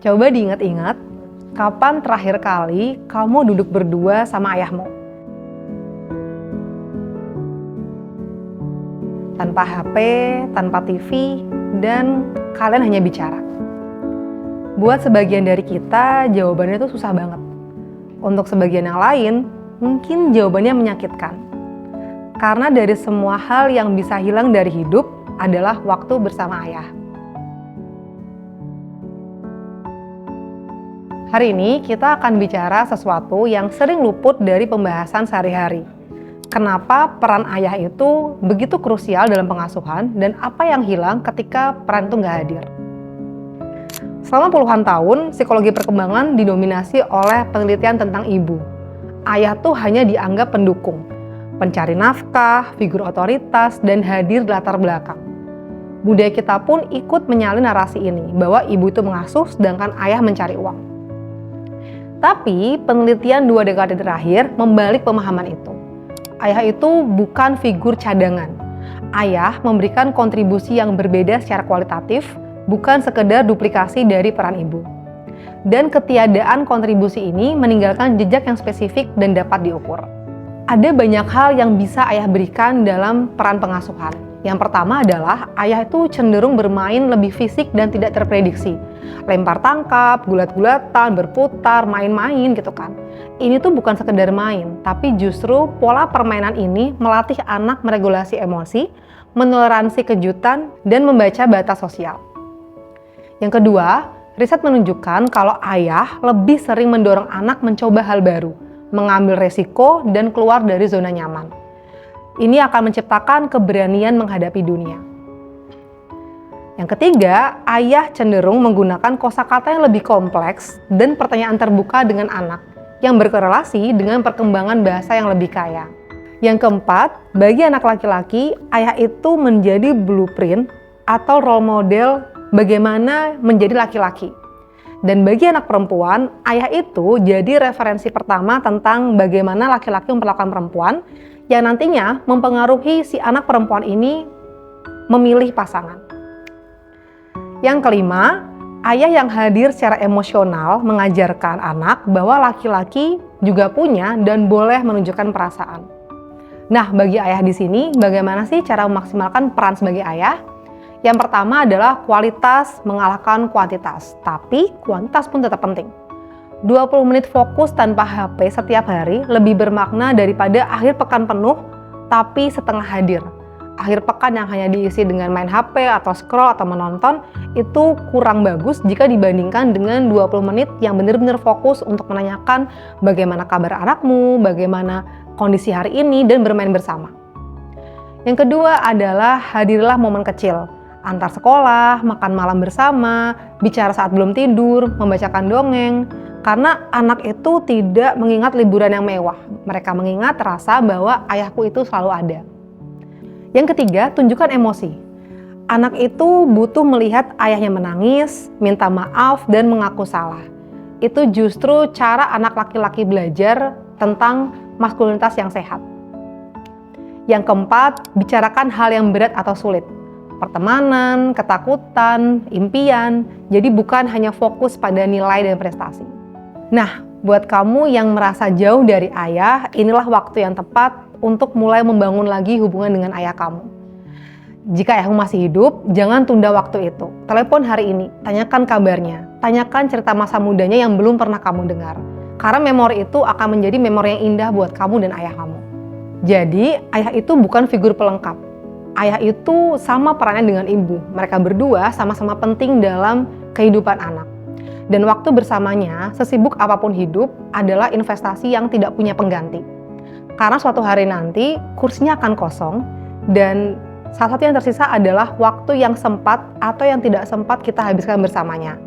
Coba diingat-ingat, kapan terakhir kali kamu duduk berdua sama ayahmu? Tanpa HP, tanpa TV, dan kalian hanya bicara. Buat sebagian dari kita, jawabannya itu susah banget. Untuk sebagian yang lain, mungkin jawabannya menyakitkan. Karena dari semua hal yang bisa hilang dari hidup adalah waktu bersama ayah. Hari ini kita akan bicara sesuatu yang sering luput dari pembahasan sehari-hari. Kenapa peran ayah itu begitu krusial dalam pengasuhan dan apa yang hilang ketika peran itu nggak hadir. Selama puluhan tahun, psikologi perkembangan didominasi oleh penelitian tentang ibu. Ayah tuh hanya dianggap pendukung, pencari nafkah, figur otoritas, dan hadir di latar belakang. Budaya kita pun ikut menyalin narasi ini, bahwa ibu itu mengasuh sedangkan ayah mencari uang. Tapi penelitian 2 dekade terakhir membalik pemahaman itu. Ayah itu bukan figur cadangan. Ayah memberikan kontribusi yang berbeda secara kualitatif, bukan sekedar duplikasi dari peran ibu. Dan ketiadaan kontribusi ini meninggalkan jejak yang spesifik dan dapat diukur. Ada banyak hal yang bisa ayah berikan dalam peran pengasuhan. Yang pertama adalah ayah itu cenderung bermain lebih fisik dan tidak terprediksi. Lempar tangkap, gulat-gulatan, berputar, main-main gitu kan. Ini tuh bukan sekedar main, tapi justru pola permainan ini melatih anak meregulasi emosi, menoleransi kejutan, dan membaca batas sosial. Yang kedua, riset menunjukkan kalau ayah lebih sering mendorong anak mencoba hal baru, mengambil resiko, dan keluar dari zona nyaman. Ini akan menciptakan keberanian menghadapi dunia. Yang ketiga, ayah cenderung menggunakan kosakata yang lebih kompleks dan pertanyaan terbuka dengan anak yang berkorelasi dengan perkembangan bahasa yang lebih kaya. Yang keempat, bagi anak laki-laki, ayah itu menjadi blueprint atau role model bagaimana menjadi laki-laki. Dan bagi anak perempuan, ayah itu jadi referensi pertama tentang bagaimana laki-laki memperlakukan perempuan yang nantinya mempengaruhi si anak perempuan ini memilih pasangan. Yang kelima, ayah yang hadir secara emosional mengajarkan anak bahwa laki-laki juga punya dan boleh menunjukkan perasaan. Nah, bagi ayah di sini, bagaimana sih cara memaksimalkan peran sebagai ayah? Yang pertama adalah kualitas mengalahkan kuantitas, tapi kuantitas pun tetap penting. 20 menit fokus tanpa HP setiap hari lebih bermakna daripada akhir pekan penuh tapi setengah hadir. Akhir pekan yang hanya diisi dengan main HP atau scroll atau menonton itu kurang bagus jika dibandingkan dengan 20 menit yang benar-benar fokus untuk menanyakan bagaimana kabar anakmu, bagaimana kondisi hari ini, dan bermain bersama. Yang kedua adalah hadirlah momen kecil. Antar sekolah, makan malam bersama, bicara saat belum tidur, membacakan dongeng. Karena anak itu tidak mengingat liburan yang mewah. Mereka mengingat rasa bahwa ayahku itu selalu ada. Yang ketiga, tunjukkan emosi. Anak itu butuh melihat ayahnya menangis, minta maaf, dan mengaku salah. Itu justru cara anak laki-laki belajar tentang maskulinitas yang sehat. Yang keempat, bicarakan hal yang berat atau sulit. Pertemanan, ketakutan, impian. Jadi bukan hanya fokus pada nilai dan prestasi. Nah, buat kamu yang merasa jauh dari ayah, inilah waktu yang tepat untuk mulai membangun lagi hubungan dengan ayah kamu. Jika ayahmu masih hidup, jangan tunda waktu itu. Telepon hari ini, tanyakan kabarnya, tanyakan cerita masa mudanya yang belum pernah kamu dengar. Karena memori itu akan menjadi memori yang indah buat kamu dan ayah kamu. Jadi, ayah itu bukan figur pelengkap. Ayah itu sama perannya dengan ibu. Mereka berdua sama-sama penting dalam kehidupan anak. Dan waktu bersamanya, sesibuk apapun hidup, adalah investasi yang tidak punya pengganti. Karena suatu hari nanti, kursinya akan kosong, dan salah satu yang tersisa adalah waktu yang sempat atau yang tidak sempat kita habiskan bersamanya.